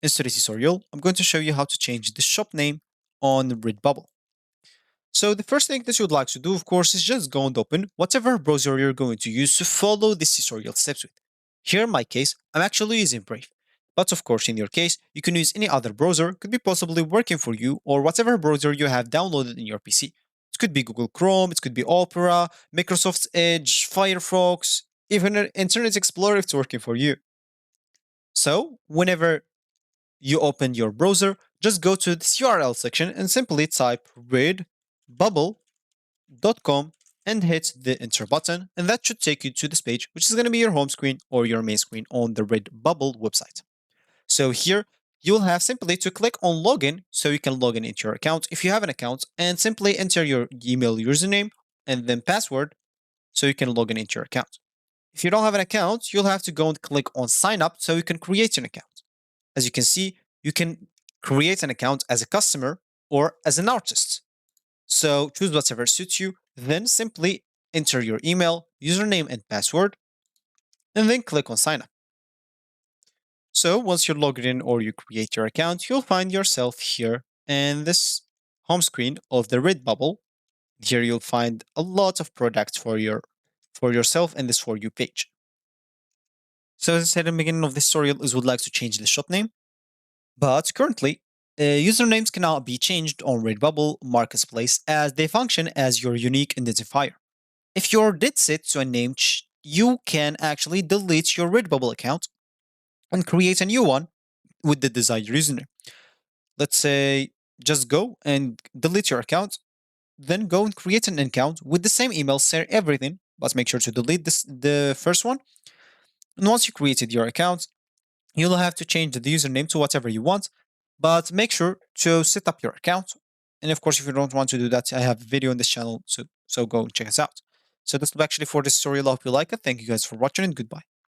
In today's tutorial, I'm going to show you how to change the shop name on Redbubble. So the first thing that you would like to do, of course, is just go and open whatever browser you're going to use to follow this tutorial steps with. Here in my case, I'm actually using Brave. But of course, in your case, you can use any other browser, could be possibly working for you, or whatever browser you have downloaded in your PC. It could be Google Chrome, it could be Opera, Microsoft's Edge, Firefox, even Internet Explorer if it's working for you. So, whenever you open your browser, just go to this URL section and simply type redbubble.com and hit the enter button, and that should take you to this page, which is going to be your home screen or your main screen on the Redbubble website. So here you'll have simply to click on login so you can log in into your account if you have an account, and simply enter your email username and then password so you can log in into your account. If you don't have an account, you'll have to go and click on sign up so you can create an account. As you can see, you can create an account as a customer or as an artist. So choose whatever suits you, then simply enter your email, username, and password, and then click on sign up. So once you're logged in or you create your account, you'll find yourself here in this home screen of the Redbubble. Here you'll find a lot of products for yourself in this For You page. So as I said in the beginning of this tutorial, is would like to change the shop name. But currently, usernames cannot be changed on Redbubble Marketplace as they function as your unique identifier. If you're dead set to a name, you can actually delete your Redbubble account and create a new one with the desired username. Let's say just go and delete your account, then go and create an account with the same email, share everything, but make sure to delete the first one. And once you created your account, you'll have to change the username to whatever you want, but make sure to set up your account. And of course, if you don't want to do that, I have a video on this channel, so go check us out. So that's actually for this tutorial. I hope you like it. Thank you guys for watching and goodbye.